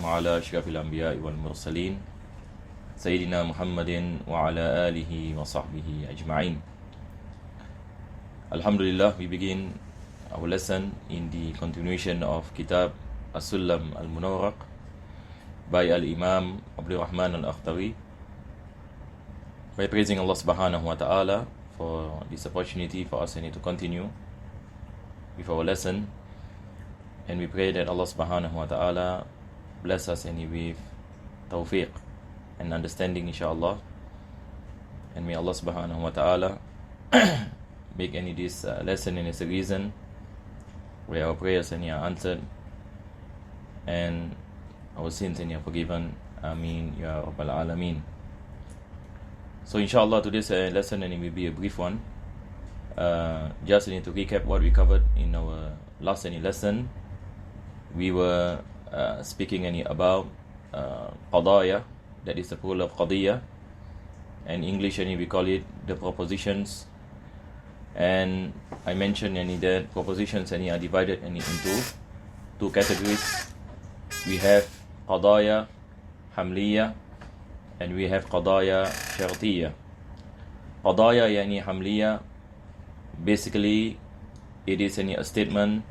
على أشرف الأنبياء والمرسلين سيدنا محمد وعلى آله وصحبه أجمعين. Alhamdulillah, we begin our lesson in the continuation of Kitab As-Sulam Al-Munawwaraq by Al-Imam Abdul Rahman Al-Akhtawi, by praising Allah subhanahu wa ta'ala for this opportunity for us to continue with our lesson. And we pray that Allah subhanahu wa ta'ala bless us with tawfiq and understanding, inshallah. And may Allah subhanahu wa ta'ala make this lesson as a reason where our prayers are answered and our sins are forgiven. Ameen ya Rabbal Alameen. So inshallah today's lesson will be a brief one. Just to recap what we covered in our last lesson. We were speaking about qadaya, that is the plural of qadiyya, and in English we call it the propositions. And I mentioned that propositions are divided into two categories. We have qadaya hamliya and we have qadaya shartiyya. Qadaya hamliya, basically it is a statement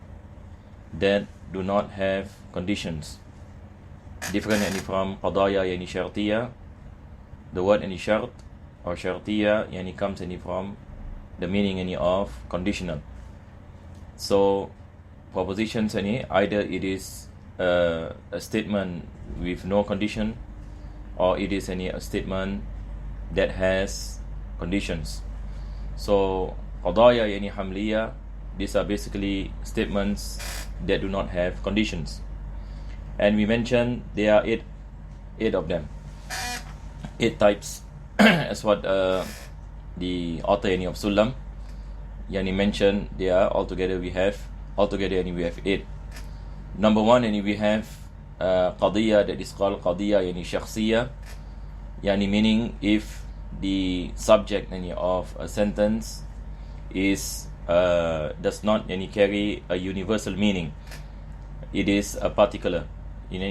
that do not have conditions, different from qadaya shartiyya. The word shart or shartiyya comes from the meaning of conditional. So propositions either it is a statement with no condition, or it is a statement that has conditions. So qadaya hamliya, these are basically statements that do not have conditions, and we mentioned there are eight of them, 8 types as what the author of Sulam mentioned. There altogether we have 8. Number 1, we have qadiyya that is called qadiyya shakhsiyya, meaning if the subject of a sentence is does not carry a universal meaning. It is a particular,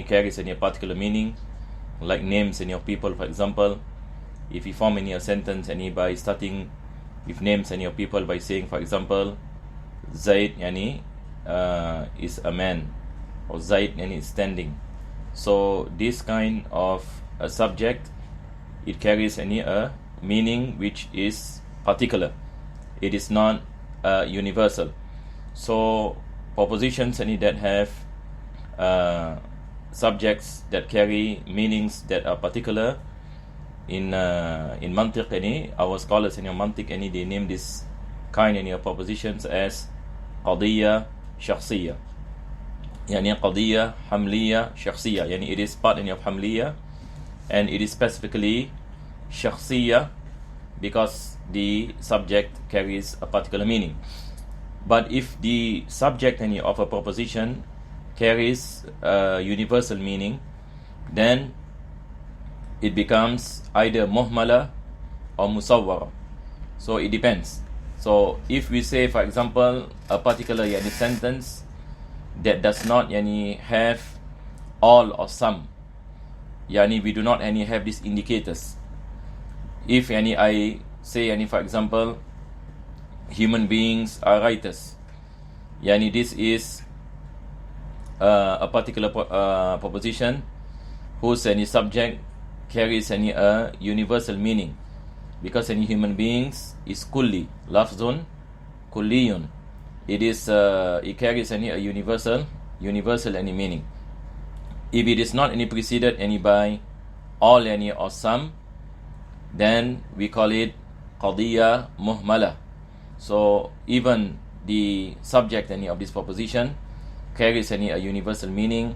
carries a particular meaning, like names of people. For example, if you form a sentence by starting with names of people by saying, for example, Zaid is a man, or Zaid is standing. So this kind of a subject, it carries a meaning which is particular. It is not universal. So propositions that have subjects that carry meanings that are particular in mantiq, our scholars in mantiq, they name this kind of propositions as qadiyya shakhsiyya, qadiyya hamliya shakhsiyya. It is part of hamliya, and it is specifically shakhsiyya because the subject carries a particular meaning. But if the subject of a proposition carries a universal meaning, then it becomes either muhmala or musawwara. So it depends. So if we say, for example, a particular sentence that does not have all or some, we do not have these indicators. If I say, for example, human beings are writers, this is a particular proposition whose subject carries a universal meaning, because human beings is kulli, lafzun kulliyun. It carries a universal meaning. If it is not preceded by all or some, then we call it qadiyya muhmala. So even the subject of this proposition carries a universal meaning,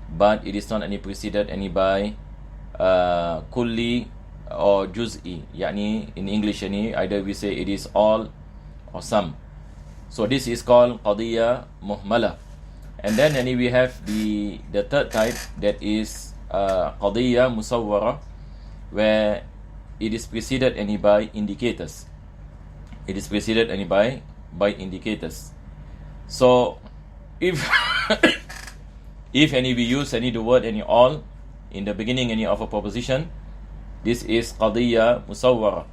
but it is not preceded by kulli or juz'i. In English either we say it is all or some. So this is called qadiyya muhmala. And then we have the third type, that is qadiyya musawwara, where it is preceded by indicators. It is preceded by indicators. So if if any we use any the word any all in the beginning any of a proposition, this is qadiyya musawwara.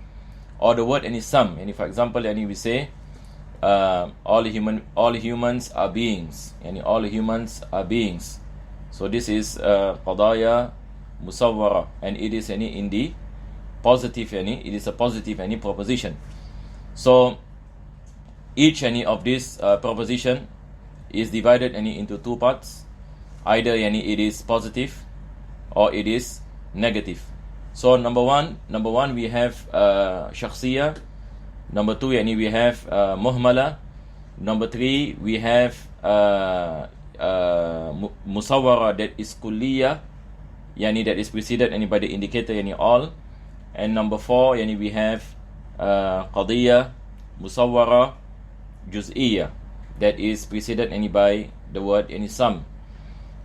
Or the word any some, any for example any we say all humans are beings, any all humans are beings. So this is qadaya musawwara, and it is any in the positive any, it is a positive any proposition. So each any of this proposition is divided any into two parts. Either any it is positive or it is negative. So number one we have shakhsiyah. Number two yani we have muhmala. Number three we have musawwara, that is kulliyah, yani that is preceded any by the indicator yani all. And number four yani we have qadiyya musawwara juz'iyya, that is preceded any by the word any some.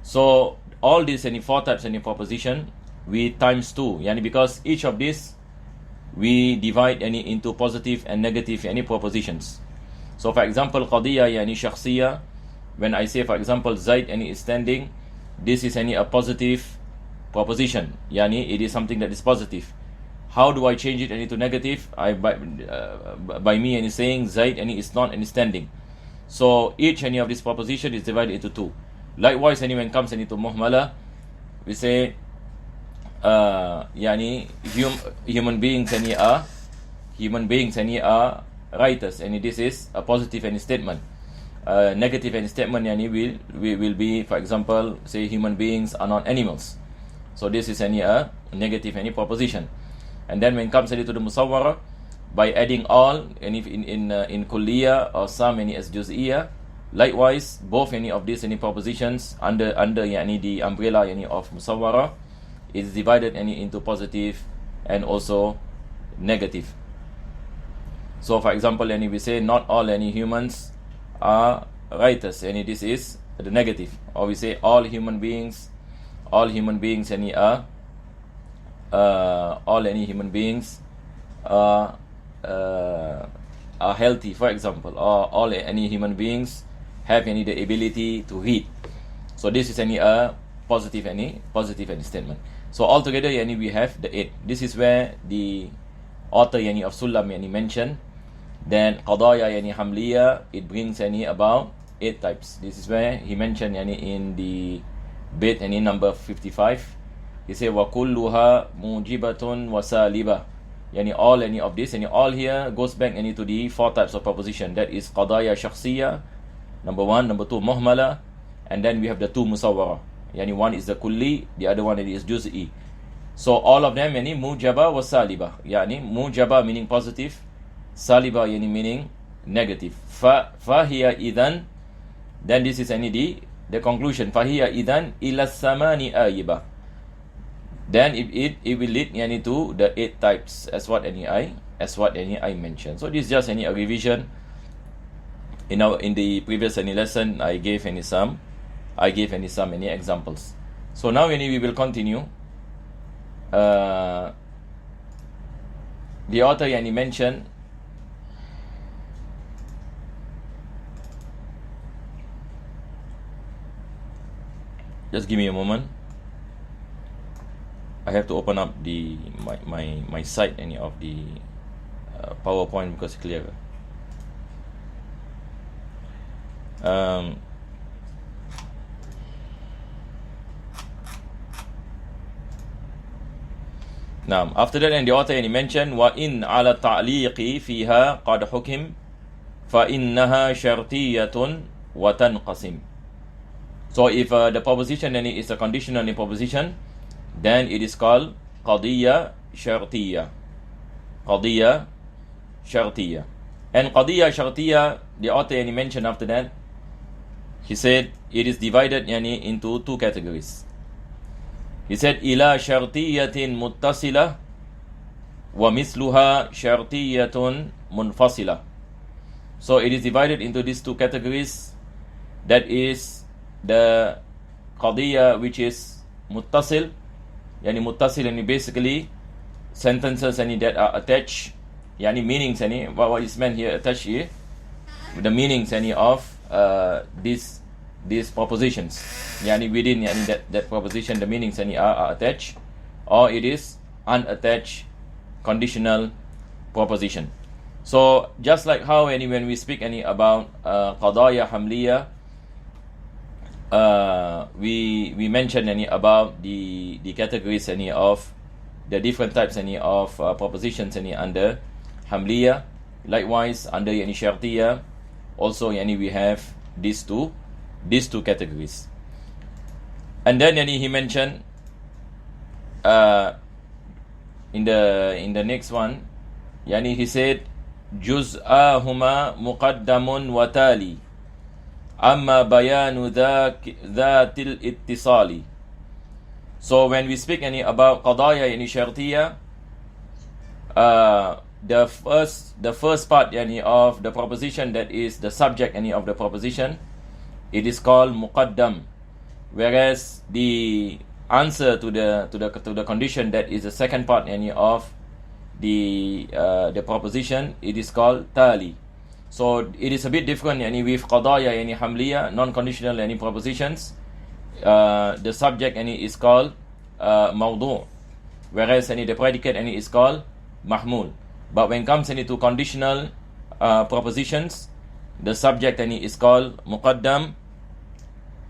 So all these any four types any proposition we times two, yani because each of these we divide any into positive and negative any propositions. So for example qadiyya yani shakhsiyya, when I say for example Zaid any is standing, this is any a positive proposition, yani it is something that is positive. How do I change it any to negative? By me any saying Zaid any is not any standing. So each any of this proposition is divided into two. Likewise any when it comes any to muhmala, we say yani human beings any are writers, and this is a positive any statement. Negative any statement yani will be for example say human beings are not animals. So this is any a negative any proposition. And then when it comes to the musawwara, by adding all any in kulliyah or some any as juz'iyah, likewise both any of these any propositions under yani the umbrella yani of musawwara is divided any into positive and also negative. So for example any we say not all any humans are writers, and this is the negative. Or we say all human beings any are all any human beings are healthy, for example, or all any human beings have any the ability to read. So this is any a positive any statement. So altogether yani we have the 8. This is where the author yani of Sulam yani mentioned. Then qadaya yani hamliya, it brings any about 8 types. This is where he mentioned yani in the bait any number 55. He said wa kulluha mujibatun wa salibah. Yani all any of this, and all here goes back any to the 4 types of proposition. That is qadaya shakhsiyah, number 1, number 2 muhmala, and then we have the 2 musawwara. Yani one is the kulli, the other one is juz'i. So all of them yani mujaba wa salibah. Yani mujaba meaning positive, salibah yani meaning negative. Fahiya idhan, then this is any the conclusion. Fahiya idhan ila samani ayibah. Then it will lead yani to the 8 types as what any I mentioned. So this is just any a revision. In the previous any lesson I gave any some examples. So now we will continue. The author yani mentioned just give me a moment. I have to open up my site any of the PowerPoint because it's clearer. Now after that, and the author mentioned wa in ala ta'liqi fiha qad hukim fa innaha shartiyatun wa tanqasim. So if the proposition is a conditional proposition, then it is called qadiyya shartiyya. Qadiyya shartiyya. And qadiyya shartiyya, the author mentioned after that, he said it is divided into 2 categories. He said ila shartiyyatin muttasila wa misluha shartiyyatun munfasila. So it is divided into these 2 categories. That is the qadiyya which is muttasil. Yani muttasil yani basically sentences that are attached, yani meanings what is meant here attached here, the meanings of this these propositions. Yani within that proposition, the meanings are attached, or it is unattached conditional proposition. So just like how when we speak about qadaya hamliya, we mentioned about the categories of the different types of propositions under hamliya. Likewise under syartiyah also we have these two categories. And then he mentioned in the next one, he said juz'ahuma muqaddamun wa tali amma bayanu dhatil ittisali. So when we speak about qadaya syartiyah, the first part of the proposition, that is the subject of the proposition, it is called muqaddam, whereas the answer to the condition, that is the second part of the proposition, it is called tali. So it is a bit different with qadaya hamliya, non-conditional propositions. The subject is called mawdu', whereas the predicate is called mahmul. But when it comes to conditional propositions, the subject is called muqaddam,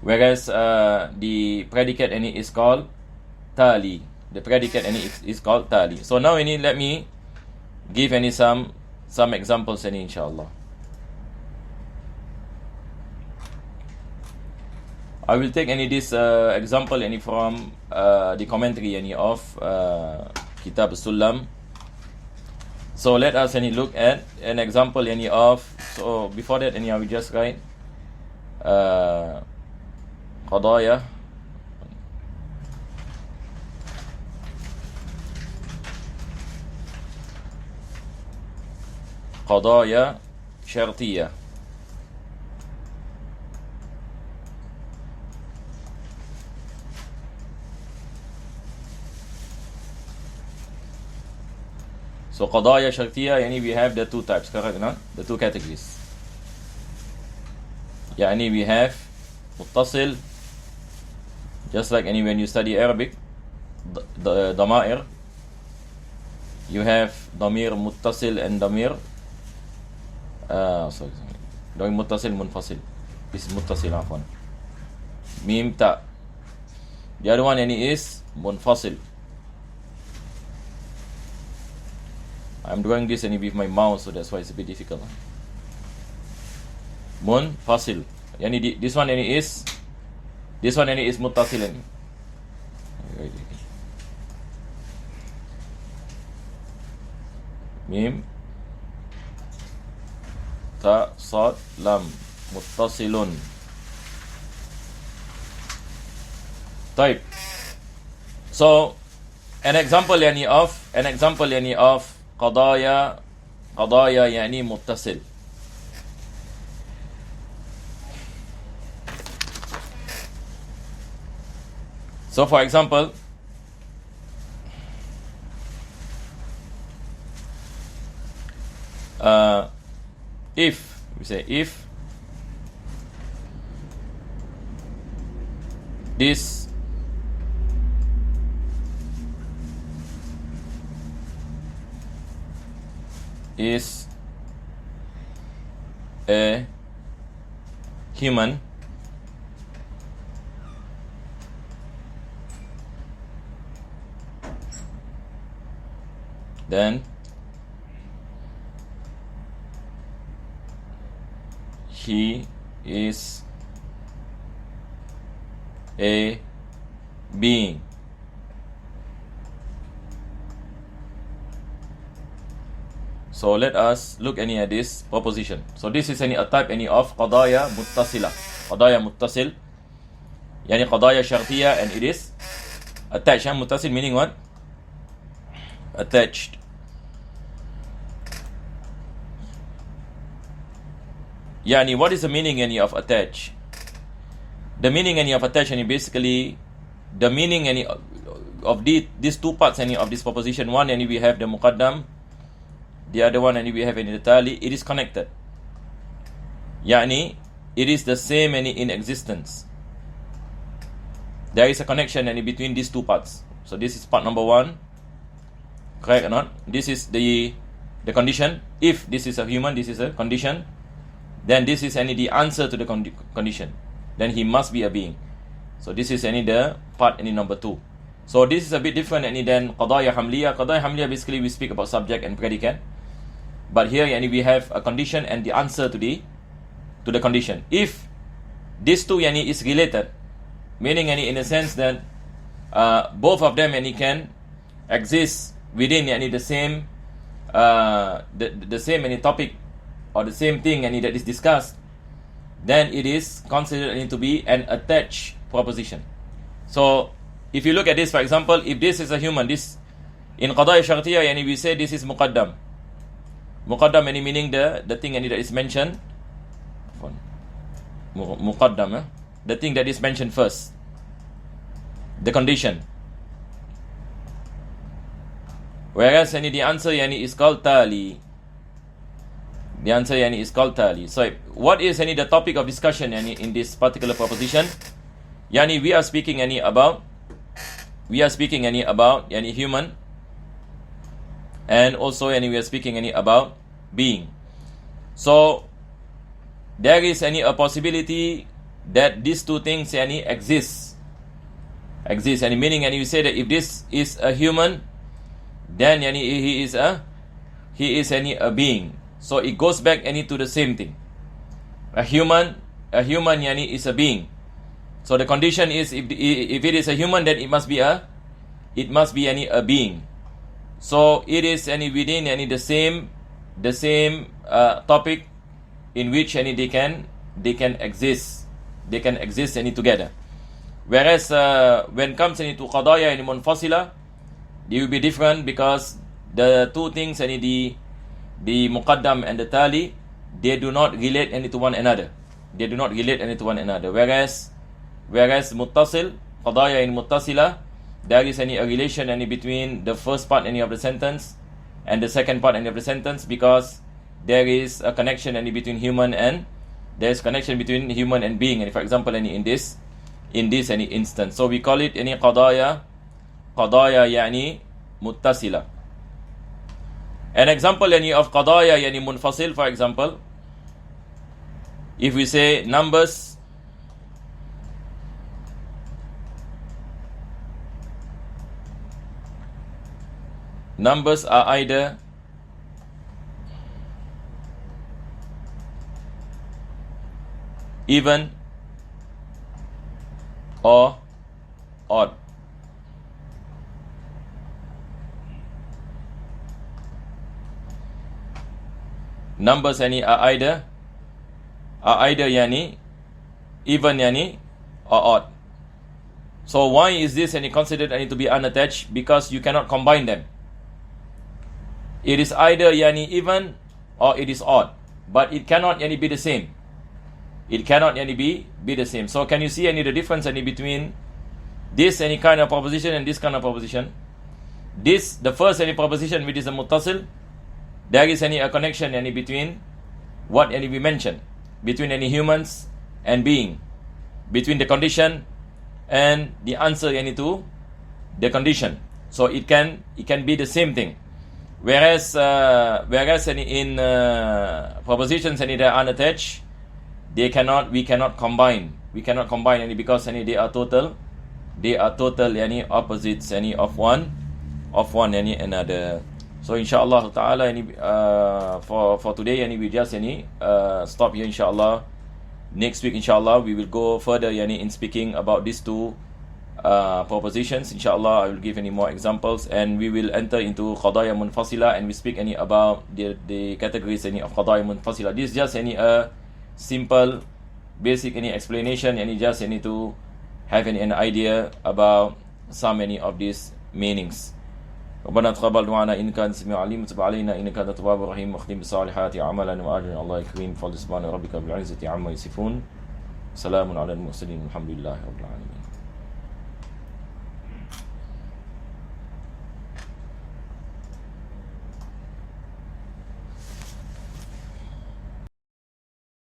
whereas the predicate is called tali. The predicate is called tali. So now let me give some examples inshallah. I will take this example from the commentary of Kitab As-Sullam. So let us look at an example of. So before that I will just write qadaya syartiyah. So qadaya syartiyah, we have the two types, correct? No? The two categories. We have muttasil, just like when you study Arabic, the dama'ir, you have damir muttasil and damir damir muttasil munfasil. This is muttasil, afwan. Mim ta. The other one is munfasil. I'm doing this with my mouse, so that's why it's a bit difficult. Munfasil. This one is muttasil. Mim ta sad lam muttasilun. Type. So an example of qadaya muttasil. So for example, if this is a human, then he is a being. So let us look at this proposition. So this is a type of qadaya muttasila. Qadaya muttasil, qadaya syartiyah, and it is attached. Muttasil meaning what? Attached. What is the meaning of attached? The meaning of attached, basically the meaning of these two parts of this proposition. One, we have the muqaddam. The other one, we have the tali. It is connected. It it is the same in existence. There is a connection between these two parts. So this is part number 1. Correct or not? This is the condition. If this is a human, this is a condition. Then this is the answer to the condition. Then he must be a being. So this is the part number 2. So this is a bit different than qadaya hamliya. Qadaya hamliya, basically we speak about subject and predicate. But here we have a condition and the answer to the condition. If these two is related, meaning in a sense that both of them can exist within the same the same topic or the same thing that is discussed, then it is considered to be an attached proposition. So if you look at this, for example, if this is a human, this in qadaya syartiyah we say this is muqaddam. Muqaddam meaning the thing that is mentioned. Muqaddam, the thing that is mentioned first, the condition. Whereas the answer is called tali. The answer is called tali. So what is the topic of discussion in this particular proposition? We are speaking about human, and also we are speaking about being. So there is a possibility that these two things exist, and meaning you say that if this is a human, then he is a being. So it goes back to the same thing. A human is a being. So the condition is if it is a human, then it must be a being. So it is within the same topic in which they can exist together. Whereas when comes to qadaya munfasila, they will be different, because the two things the muqaddam and the tali, they do not relate to one another. Whereas muttasil, qadaya muttasila, there is a relation between the first part of the sentence and the second part of the sentence, because there is a connection between human and being. And for example, in this instance, so we call it qadaya muttasila. An example of qadaya munfasil, for example, if we say numbers are either even or odd. Numbers are either even or odd. So why is this considered to be unattached? Because you cannot combine them. It is either even or it is odd, but it cannot be the same. It cannot be the same. So can you see the difference between this kind of proposition and this kind of proposition? This, the first proposition, which is a muttasil, there is a connection between what we mentioned, between humans and being, between the condition and the answer to the condition. So it can be the same thing. Whereas in propositions that are unattached, we cannot combine because they are total opposites of one another. So inshallah ta'ala for today we just stop here, inshallah. Next week inshallah we will go further in speaking about these two propositions. Inshallah I will give more examples, and we will enter into qadaya munfasila, and we speak about the categories of qadaya munfasila. This is just a simple basic explanation, just to have an idea about some of these meanings. ربنا تقبل دعانا إنك أنت السميع العليم وتب علينا إنك أنت التواب الرحيم واختم بالصالحات أعمالنا وأجرنا الله الكريم بفضل سبحان ربك بالعزة عما يصفون سلام على المرسلين والحمد لله رب العالمين.